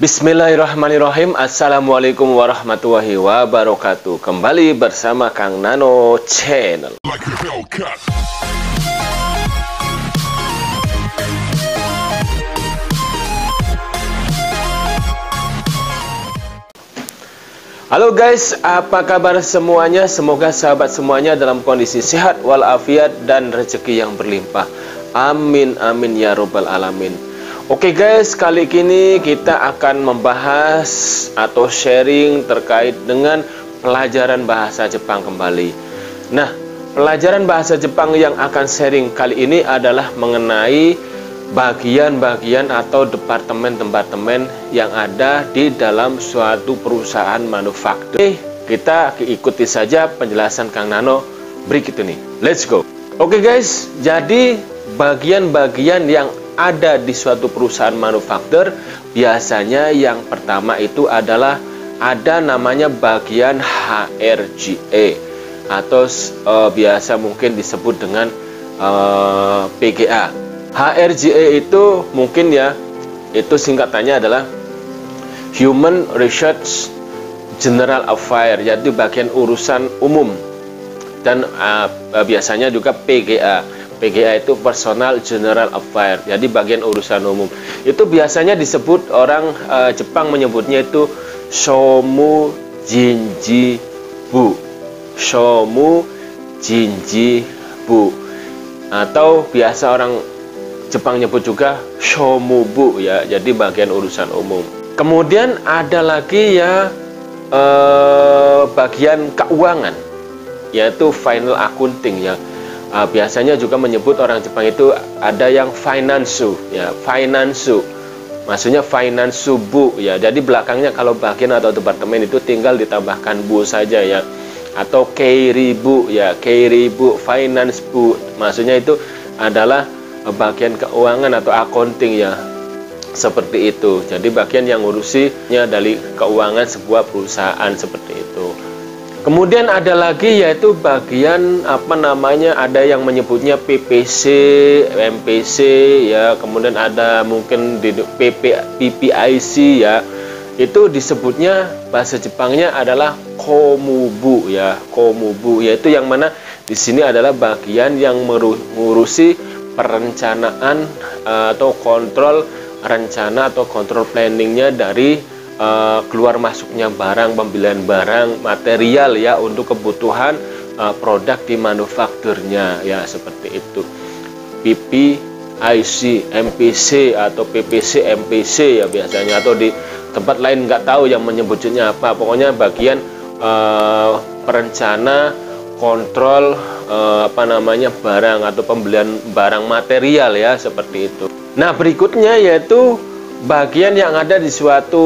Bismillahirrahmanirrahim. Assalamualaikum warahmatullahi wabarakatuh. Kembali bersama Kang Nano Channel. Halo guys, apa kabar semuanya? Semoga sahabat semuanya dalam kondisi sehat walafiat dan rezeki yang berlimpah. Amin amin ya robbal alamin. Oke guys, kali ini kita akan membahas atau sharing terkait dengan pelajaran bahasa Jepang kembali. Nah, pelajaran bahasa Jepang yang akan sharing kali ini adalah mengenai bagian-bagian atau departemen-departemen yang ada di dalam suatu perusahaan manufaktur. Oke, kita ikuti saja penjelasan Kang Nano berikut ini. Let's go. Oke guys, jadi bagian-bagian yang ada di suatu perusahaan manufaktur, biasanya yang pertama itu adalah ada namanya bagian HRGE atau biasa mungkin disebut dengan PGA. HRGE itu mungkin ya, itu singkatannya adalah Human Research General Affairs, yaitu bagian urusan umum. Dan biasanya juga PGA. PGA itu Personal General Affairs, jadi bagian urusan umum. Itu biasanya disebut orang Jepang menyebutnya itu Shomu Jinji Bu. Shomu Jinji Bu. Atau biasa orang Jepang nyebut juga Shomubu ya, jadi bagian urusan umum. Kemudian ada lagi ya bagian keuangan, yaitu Final Accounting ya. Biasanya juga menyebut orang Jepang itu ada yang Finansu ya, Finansu. Maksudnya Finansu Bu ya. Jadi belakangnya kalau bagian atau departemen itu tinggal ditambahkan Bu saja ya. Atau Keiribu ya, Keiribu Finance Bu. Maksudnya itu adalah bagian keuangan atau accounting ya, seperti itu. Jadi bagian yang ngurusinya dari keuangan sebuah perusahaan seperti itu. Kemudian ada lagi yaitu bagian apa namanya, ada yang menyebutnya PPC, MPC ya. Kemudian ada mungkin di PPIC ya. Itu disebutnya bahasa Jepangnya adalah Komubu ya, Komubu, yaitu yang mana di sini adalah bagian yang mengurusi perencanaan atau kontrol rencana atau kontrol planningnya dari keluar masuknya barang, pembelian barang, material ya untuk kebutuhan produk di manufakturnya ya, seperti itu. PPIC, MPC atau PPC, MPC ya biasanya, atau di tempat lain nggak tahu yang menyebutnya apa. Pokoknya bagian perencana kontrol apa namanya barang atau pembelian barang material ya, seperti itu. Nah, berikutnya yaitu bagian yang ada di suatu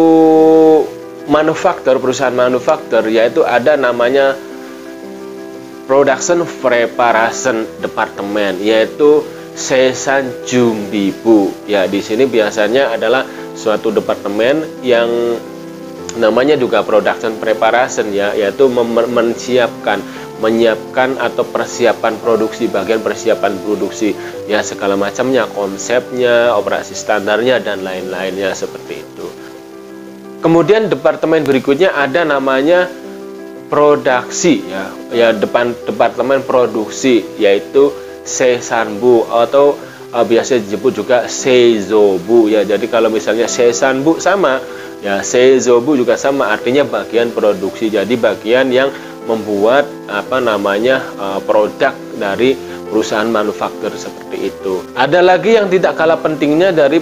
manufaktur, perusahaan manufaktur, yaitu ada namanya Production Preparation Department, yaitu Seisan Jumbibu ya. Di sini biasanya adalah suatu departemen yang namanya juga Production Preparation ya, yaitu menyiapkan atau persiapan produksi, bagian persiapan produksi ya, segala macamnya, konsepnya, operasi standarnya dan lain-lainnya, seperti itu. Kemudian departemen berikutnya ada namanya produksi ya, departemen produksi, yaitu Seisanbu atau biasa disebut juga Seizobu ya. Jadi kalau misalnya Seisanbu sama ya, Seizobu juga sama, artinya bagian produksi. Jadi bagian yang membuat apa namanya produk dari perusahaan manufaktur, seperti itu. Ada lagi yang tidak kalah pentingnya dari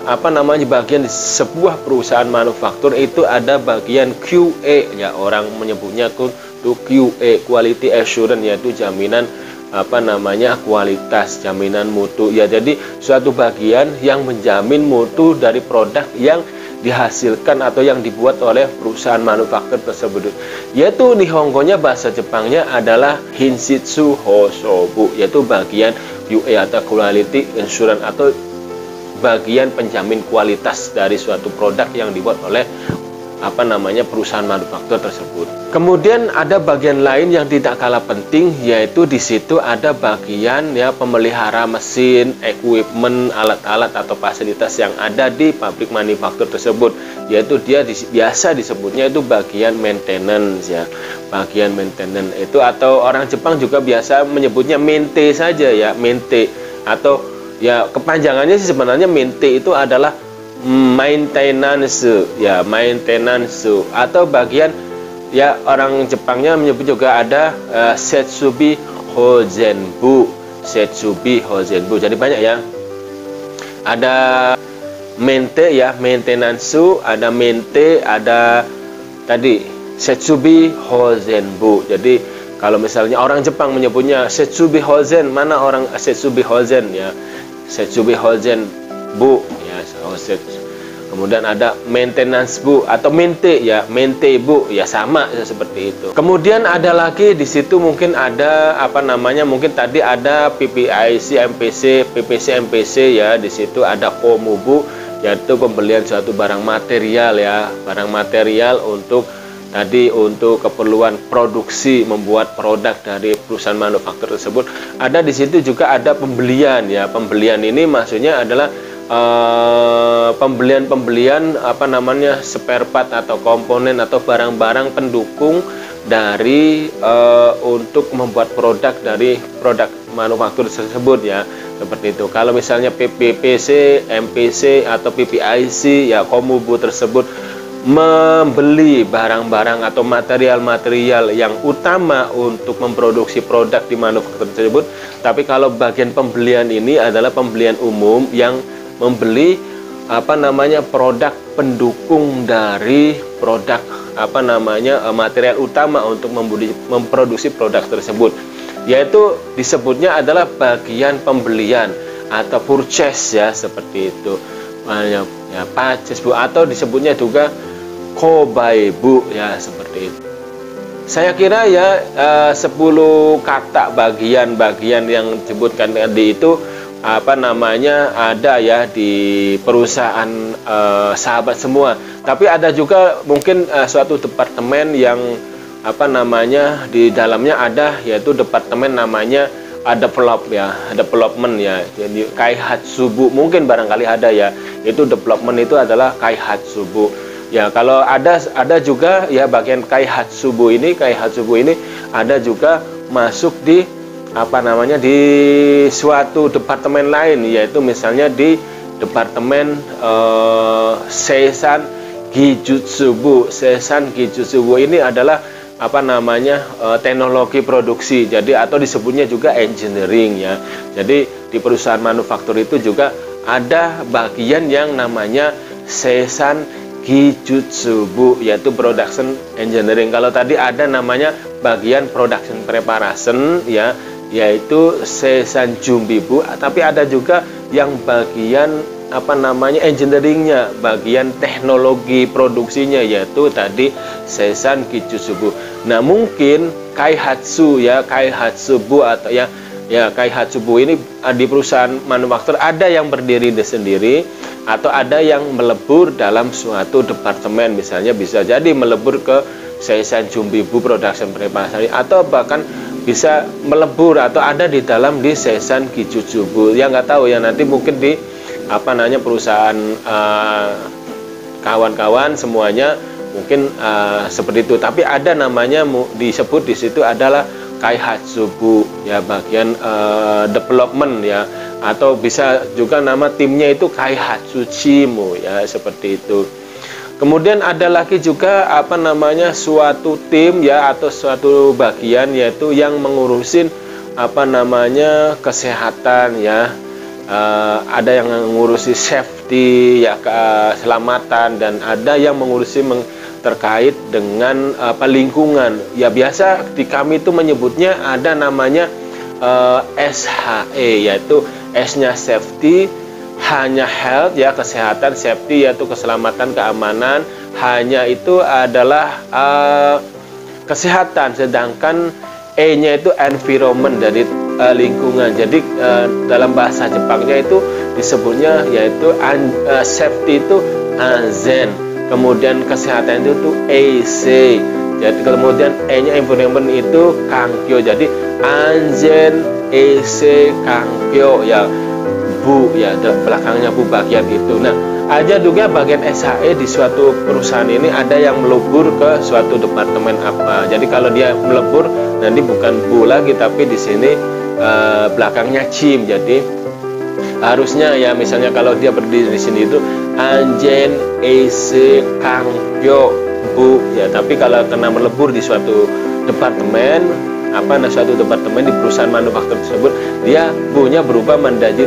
apa namanya bagian di sebuah perusahaan manufaktur, itu ada bagian QA ya, orang menyebutnya itu QA, Quality Assurance, yaitu jaminan apa namanya kualitas, jaminan mutu ya. Jadi suatu bagian yang menjamin mutu dari produk yang dihasilkan atau yang dibuat oleh perusahaan manufaktur tersebut, yaitu nihongonya bahasa Jepangnya adalah Hinshitsu Hosobu, yaitu bagian QA atau Quality Assurance atau bagian penjamin kualitas dari suatu produk yang dibuat oleh perusahaan manufaktur tersebut. Kemudian ada bagian lain yang tidak kalah penting, yaitu di situ ada bagian ya pemelihara mesin, equipment, alat-alat atau fasilitas yang ada di pabrik manufaktur tersebut, yaitu dia biasa disebutnya itu bagian maintenance ya. Bagian maintenance itu, atau orang Jepang juga biasa menyebutnya mente saja ya, mente, atau ya kepanjangannya sih sebenarnya mente itu adalah maintenance ya, maintenance, atau bagian ya orang Jepangnya menyebut juga ada setsubi hozenbu, setsubi hozenbu. Jadi banyak ya, ada mente ya, maintenance, ada mente, ada tadi setsubi hozenbu. Jadi kalau misalnya orang Jepang menyebutnya setsubi hozen, mana orang setsubi hozen ya, setsubi hozen bu ya. Kemudian ada maintenance bu atau mente ya, mente bu ya, sama ya, seperti itu. Kemudian ada lagi di situ mungkin ada mungkin tadi ada PPIC, MPC, PPC, MPC ya. Di situ ada komubu, yaitu pembelian suatu barang material ya, barang material untuk keperluan produksi, membuat produk dari perusahaan manufaktur tersebut. Ada di situ juga ada pembelian ya. Pembelian ini maksudnya adalah pembelian spare part atau komponen atau barang-barang pendukung dari untuk membuat produk dari produk manufaktur tersebut ya, seperti itu. Kalau misalnya PPC, MPC atau PPIC ya, komubu tersebut membeli barang-barang atau material-material yang utama untuk memproduksi produk di manufaktur tersebut. Tapi kalau bagian pembelian ini adalah pembelian umum yang membeli produk pendukung dari produk material utama untuk memproduksi produk tersebut, yaitu disebutnya adalah bagian pembelian atau purchase ya, seperti itu ya, purchase bu, atau disebutnya juga kobai bu ya, seperti itu. Saya kira ya 10 kata bagian-bagian yang disebutkan tadi itu ada ya di perusahaan sahabat semua. Tapi ada juga mungkin suatu departemen yang di dalamnya ada, yaitu departemen namanya development ya. Jadi kaihatsubu mungkin barangkali ada ya. Itu development itu adalah kaihatsubu. Ya, kalau ada juga ya bagian kaihatsubu ini ada juga masuk di di suatu departemen lain, yaitu misalnya di departemen Seisan Gijutsubu. Seisan Gijutsubu ini adalah teknologi produksi, jadi atau disebutnya juga engineering ya. Jadi di perusahaan manufaktur itu juga ada bagian yang namanya Seisan Gijutsubu, yaitu production engineering. Kalau tadi ada namanya bagian production preparation ya, yaitu Seisan Jumbibu. Tapi ada juga yang bagian engineeringnya, bagian teknologi produksinya, yaitu tadi Seisan Gijutsubu. Nah, mungkin kaihatsu ya, kaihatsubu atau ya kaihatsubu ini di perusahaan manufaktur ada yang berdiri sendiri atau ada yang melebur dalam suatu departemen. Misalnya bisa jadi melebur ke Seisan Jumbibu Production Preparation, atau bahkan bisa melebur atau ada di dalam di Seisan Gijutsubu. Ya nggak tahu ya, nanti mungkin di perusahaan kawan-kawan semuanya mungkin seperti itu. Tapi ada namanya disebut di situ adalah kaihatsubu ya, bagian development ya, atau bisa juga nama timnya itu kaihatsuchimu ya, seperti itu. Kemudian ada lagi juga suatu tim ya, atau suatu bagian yaitu yang mengurusin kesehatan ya. Ada yang mengurusi safety ya, keselamatan, dan ada yang mengurusi terkait dengan lingkungan. Ya biasa di kami itu menyebutnya ada namanya SHE, yaitu S-nya safety, hanya health ya, kesehatan, safety yaitu keselamatan, keamanan, hanya itu adalah kesehatan, sedangkan E-nya itu environment, dari lingkungan. Jadi dalam bahasa Jepangnya itu disebutnya yaitu safety itu anzen, kemudian kesehatan itu tuh EC. Jadi kemudian E-nya environment itu Kangkyo. Jadi Anjen EC Kangkyo ya Bu ya, belakangnya Bu bagian itu. Nah, ada juga bagian SHE di suatu perusahaan ini ada yang melebur ke suatu departemen apa. Jadi kalau dia melebur nanti bukan Bu lagi tapi di sini belakangnya Chim. Jadi harusnya ya misalnya kalau dia berdiri di sini itu Anjen EC Kangkyo Bu ya, tapi kalau kena melebur di suatu departemen suatu departemen di perusahaan manufaktur tersebut, dia Bu-nya berubah menjadi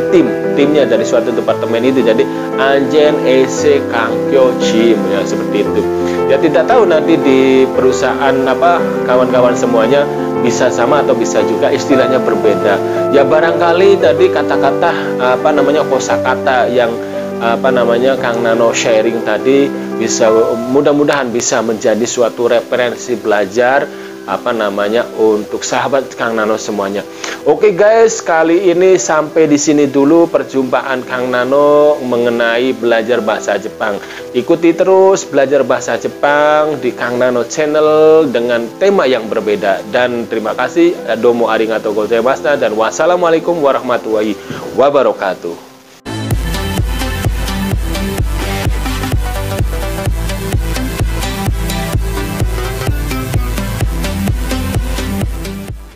timnya dari suatu departemen itu. Jadi Anjen EC Kangkyo Chim ya, seperti itu. Ya tidak tahu nanti di perusahaan kawan-kawan semuanya bisa sama atau bisa juga istilahnya berbeda. Ya barangkali tadi kata-kata kosakata yang Kang Nano sharing tadi bisa mudah-mudahan bisa menjadi suatu referensi belajar untuk sahabat Kang Nano semuanya. Oke guys, kali ini sampai di sini dulu perjumpaan Kang Nano mengenai belajar bahasa Jepang. Ikuti terus belajar bahasa Jepang di Kang Nano channel dengan tema yang berbeda. Dan terima kasih, domo arigatou gozaimashita, dan wassalamualaikum warahmatullahi wabarakatuh.